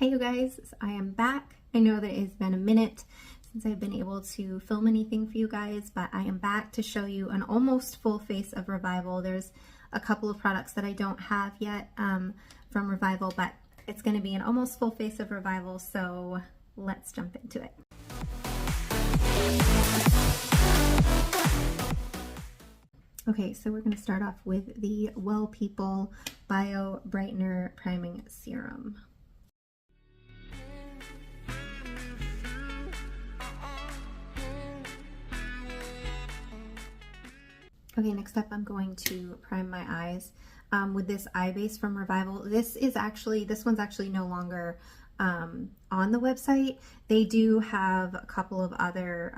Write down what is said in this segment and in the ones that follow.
Hey you guys, I am back. I know that it's been a minute since I've been able to film anything for you guys, but I am back to show you an almost full face of Revival. There's a couple of products that I don't have yet from Revival, but it's going to be an almost full face of Revival, so let's jump into it. Okay, so we're going to start off with the Well People Bio Brightener Priming Serum. Okay, next up I'm going to prime my eyes with this eye base from Revival. This one's actually no longer on the website. They do have a couple of other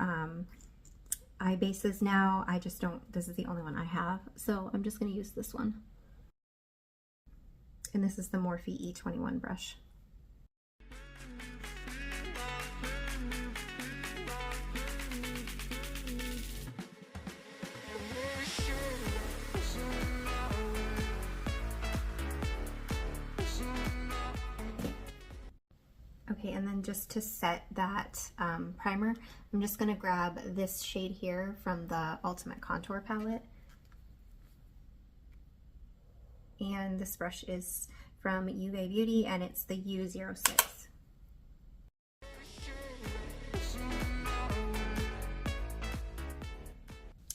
eye bases now. I just don't, this is the only one I have. So I'm just gonna use this one. And this is the Morphe E21 brush. Okay, and then just to set that primer, I'm just going to grab this shade here from the Ultimate Contour palette. And this brush is from UV Beauty, and it's the U06.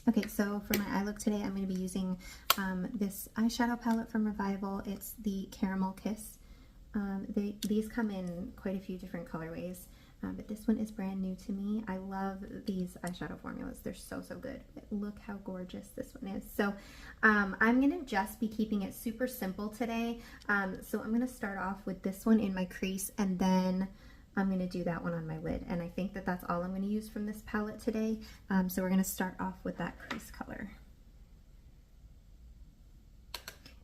Okay, so for my eye look today, I'm going to be using this eyeshadow palette from Revival. It's the Caramel Kiss. These come in quite a few different colorways, but this one is brand new to me. I love these eyeshadow formulas. They're so good. Look how gorgeous this one is. So I'm going to just be keeping it super simple today. So I'm going to start off with this one in my crease, and then I'm going to do that one on my lid. And I think that that's all I'm going to use from this palette today. So we're going to start off with that crease color.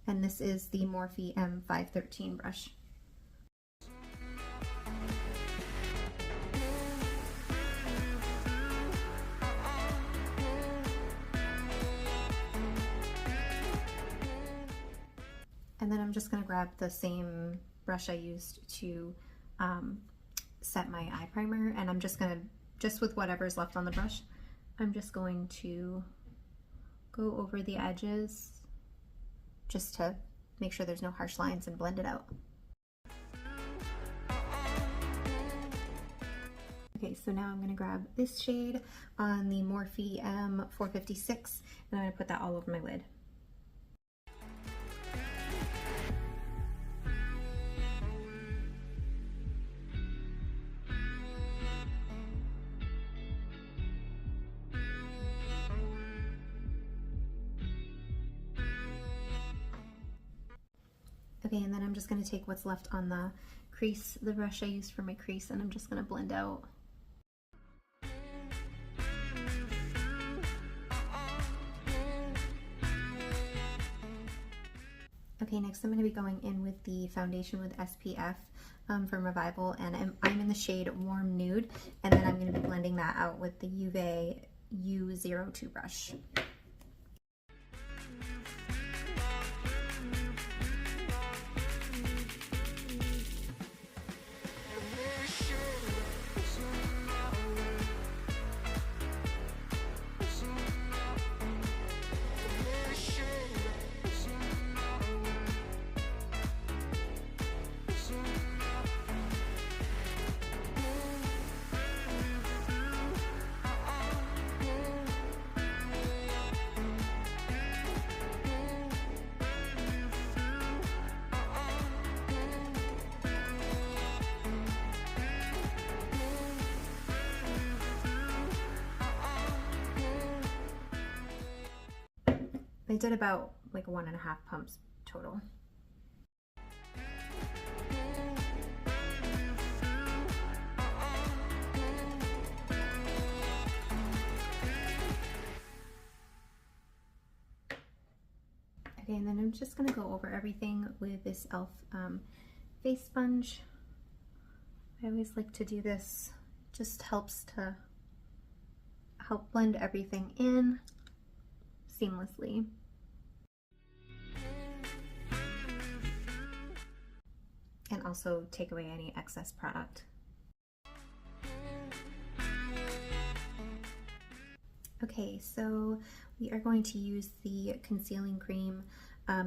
And this is the Morphe M513 brush. And then I'm just going to grab the same brush I used to set my eye primer, and I'm just going to, just with whatever's left on the brush, I'm just going to go over the edges just to make sure there's no harsh lines and blend it out. Okay, so now I'm going to grab this shade on the Morphe M456, and I'm going to put that all over my lid. Okay, and then I'm just going to take what's left on the crease, the brush I used for my crease, and I'm just going to blend out. Okay, next I'm going to be going in with the foundation with SPF from Revival, and I'm in the shade Warm Nude, and then I'm going to be blending that out with the UV U02 brush. I did about like 1.5 pumps total. Okay, and then I'm just going to go over everything with this e.l.f. face sponge. I always like to do this, just helps to help blend everything in seamlessly. also take away any excess product. Okay, so we are going to use the concealing cream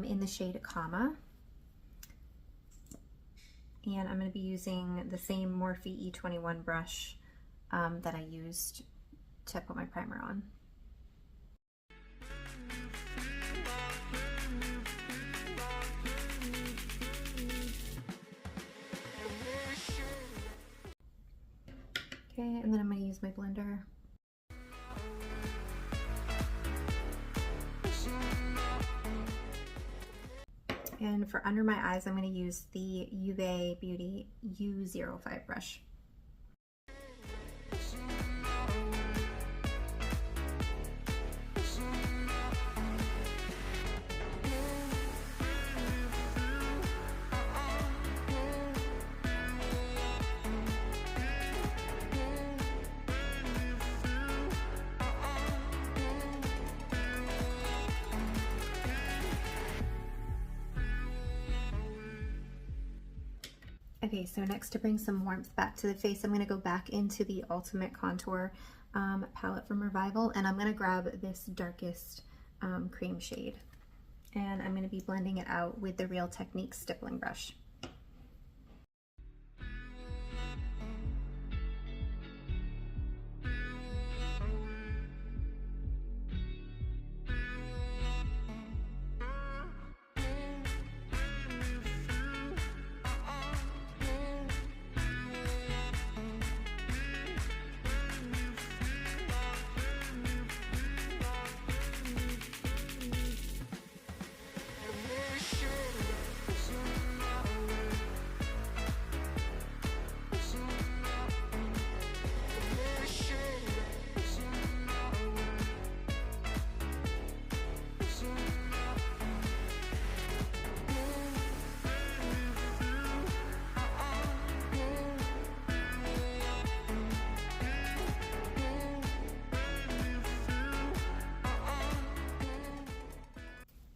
in the shade Comma. And I'm going to be using the same Morphe E21 brush that I used to put my primer on. Okay, and then I'm going to use my blender. And for under my eyes, I'm going to use the UV Beauty U05 brush. Okay, so next, to bring some warmth back to the face, I'm going to go back into the Ultimate Contour palette from Revival, and I'm going to grab this darkest cream shade. And I'm going to be blending it out with the Real Techniques stippling brush.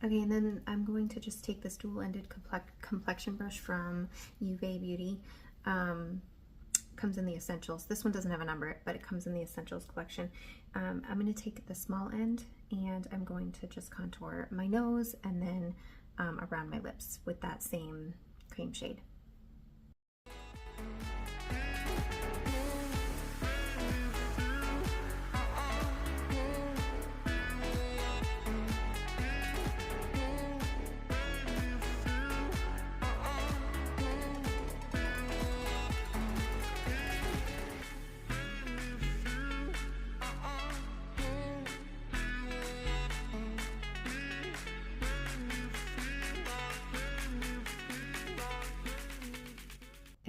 Okay, and then I'm going to just take this dual-ended complexion brush from UV Beauty. Comes in the Essentials. This one doesn't have a number, but it comes in the Essentials collection. I'm going to take the small end, and I'm going to just contour my nose and then around my lips with that same cream shade.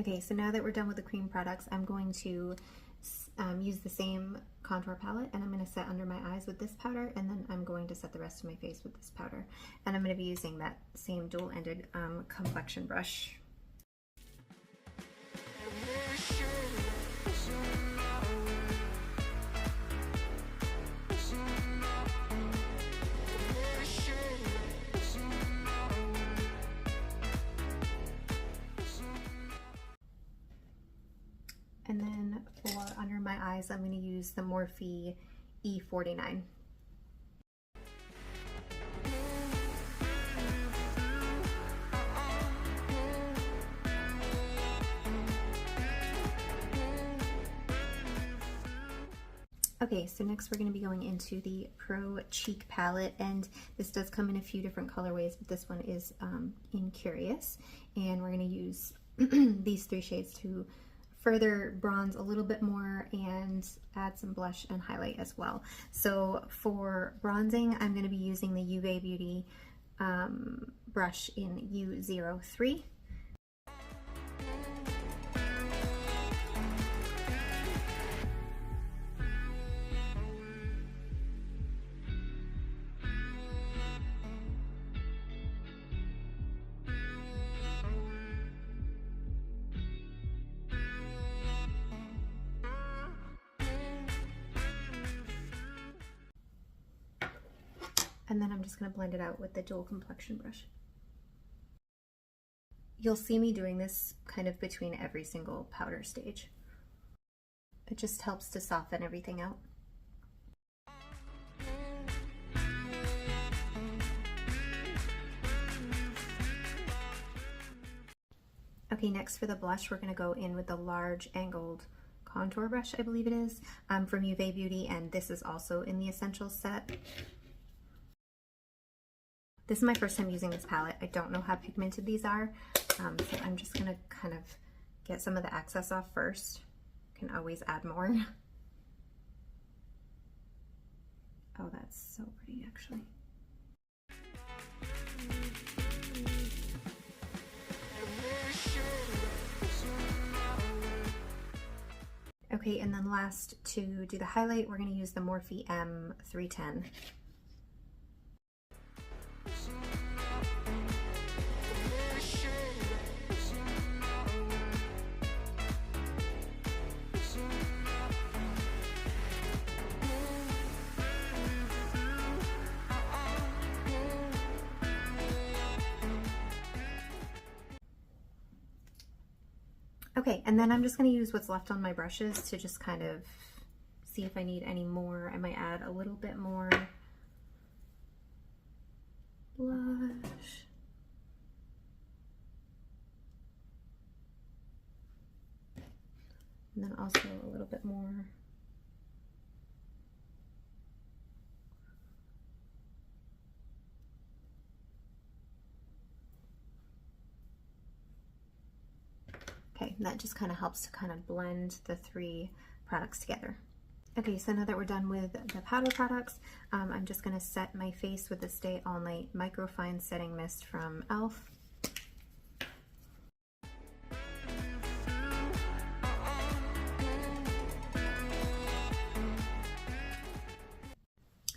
Okay, so now that we're done with the cream products, I'm going to use the same contour palette, and I'm going to set under my eyes with this powder, and then I'm going to set the rest of my face with this powder. And I'm going to be using that same dual-ended complexion brush. And then for under my eyes, I'm going to use the Morphe E49. Okay, so next we're going to be going into the Pro Cheek palette, and this does come in a few different colorways, but this one is in Curious, and we're going to use these three shades to further bronze a little bit more and add some blush and highlight as well. So for bronzing, I'm going to be using the UV Beauty brush in U03. And then I'm just going to blend it out with the dual complexion brush. You'll see me doing this kind of between every single powder stage. It just helps to soften everything out. Okay, next for the blush, we're going to go in with the large angled contour brush, I believe it is, from Uve Beauty, and this is also in the Essentials set. This is my first time using this palette. I don't know how pigmented these are, so I'm just going to kind of get some of the excess off first. You can always add more. Oh, that's so pretty, actually. Okay, and then last, to do the highlight, we're going to use the Morphe M310. Okay, and then I'm just going to use what's left on my brushes to just kind of see if I need any more. I might add a little bit more blush. And then also a little bit more. Okay, that just kind of helps to kind of blend the three products together. Okay, so now that we're done with the powder products, I'm just going to set my face with the Stay All Night Microfine Setting Mist from e.l.f.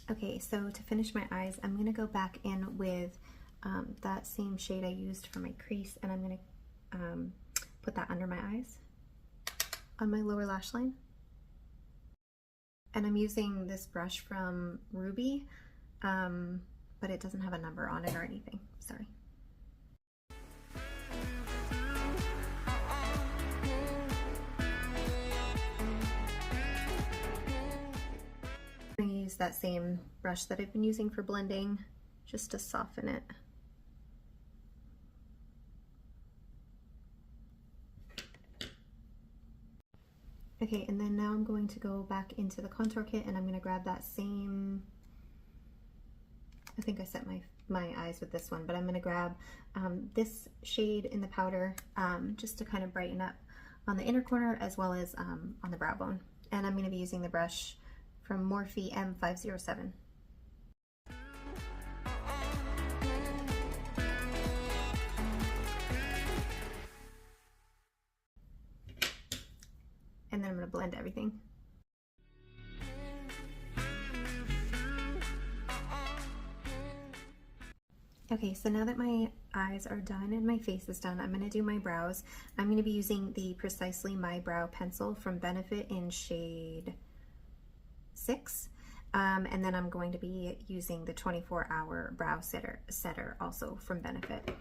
Okay, so to finish my eyes, I'm going to go back in with that same shade I used for my crease, and I'm going to put that under my eyes on my lower lash line. And I'm using this brush from Ruby, but it doesn't have a number on it or anything, sorry. I'm going to use that same brush that I've been using for blending just to soften it. Okay, and then now I'm going to go back into the contour kit, and I'm going to grab that same, I think I set my eyes with this one, but I'm going to grab this shade in the powder just to kind of brighten up on the inner corner as well as on the brow bone. And I'm going to be using the brush from Morphe M507. And then I'm going to blend everything. Okay, so now that my eyes are done and my face is done, I'm going to do my brows. I'm going to be using the Precisely My Brow pencil from Benefit in shade 6. And then I'm going to be using the 24-hour brow setter also from Benefit.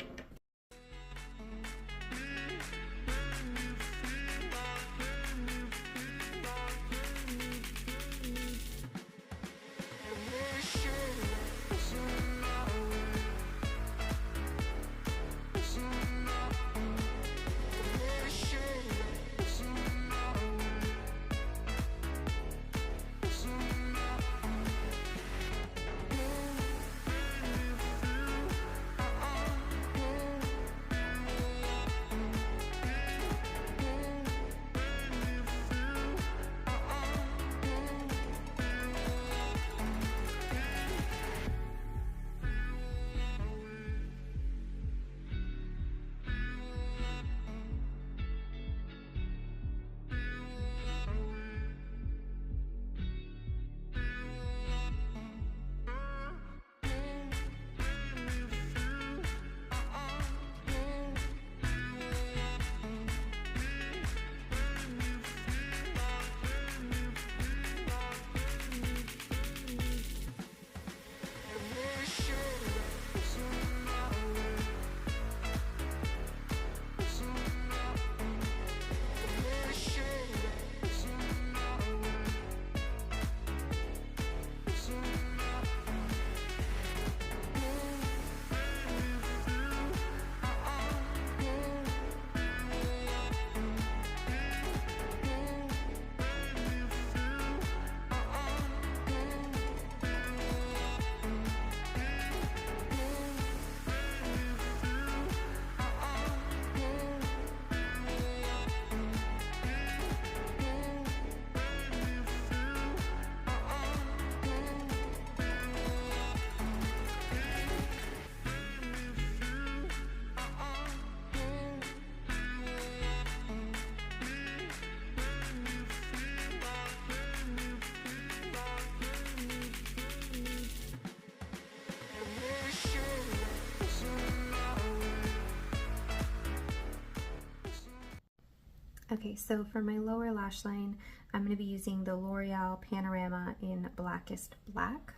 Okay, so for my lower lash line, I'm going to be using the L'Oreal Panorama in Blackest Black,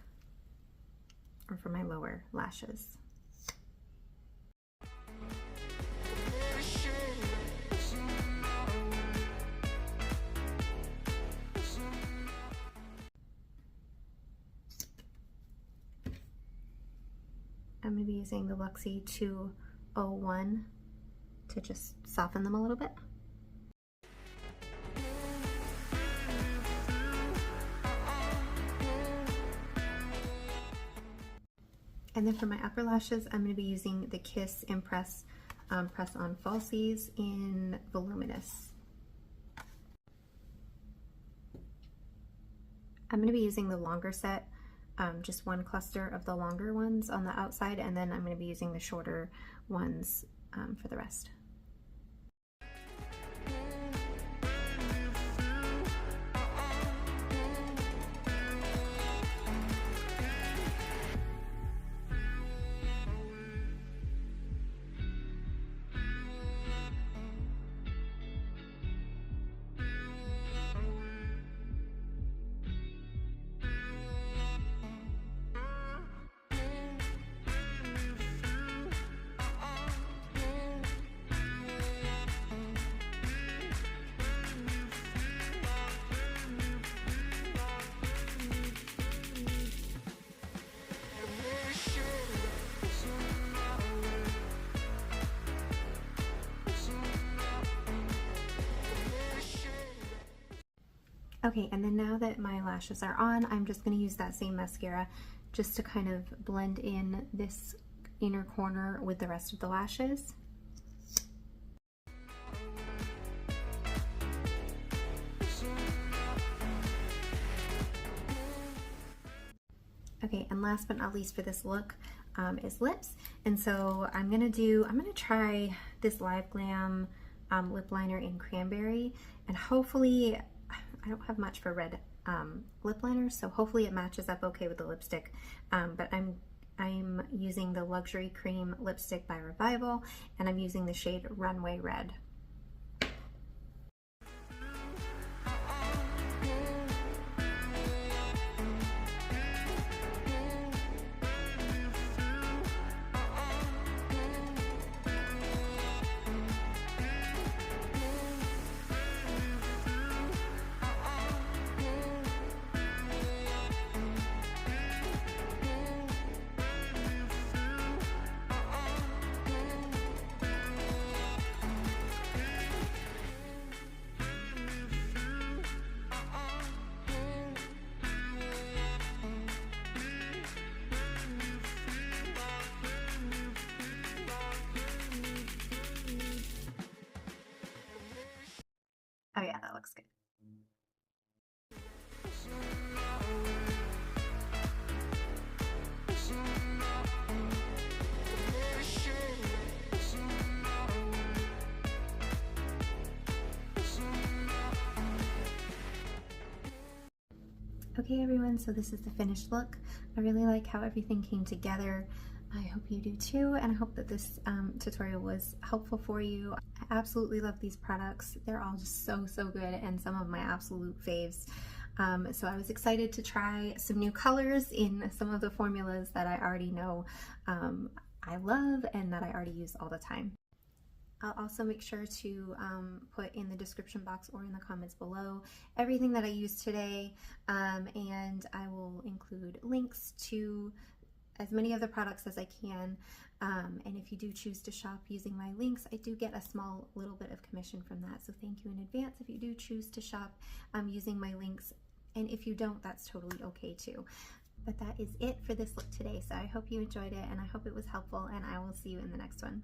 or for my lower lashes. I'm going to be using the Luxie 201 to just soften them a little bit. And then for my upper lashes, I'm going to be using the Kiss Impress Press On Falsies in Voluminous. I'm going to be using the longer set, just one cluster of the longer ones on the outside, and then I'm going to be using the shorter ones for the rest. Okay, and then now that my lashes are on, I'm just going to use that same mascara just to kind of blend in this inner corner with the rest of the lashes. Okay, and last but not least for this look is lips. And so I'm gonna try this Live Glam lip liner in Cranberry, and hopefully, I don't have much for red lip liners, so hopefully it matches up okay with the lipstick. But I'm using the Luxury Cream lipstick by Revival, and I'm using the shade Runway Red. Oh yeah, that looks good. Okay everyone, so this is the finished look. I really like how everything came together. I hope you do too, and I hope that this tutorial was helpful for you. I absolutely love these products. They're all just so good, and some of my absolute faves. So I was excited to try some new colors in some of the formulas that I already know I love and that I already use all the time. I'll also make sure to put in the description box or in the comments below everything that I used today, and I will include links to as many of the products as I can, and if you do choose to shop using my links, I do get a small little bit of commission from that, so thank you in advance if you do choose to shop using my links, and if you don't, that's totally okay too. But that is it for this look today, so I hope you enjoyed it, and I hope it was helpful, and I will see you in the next one.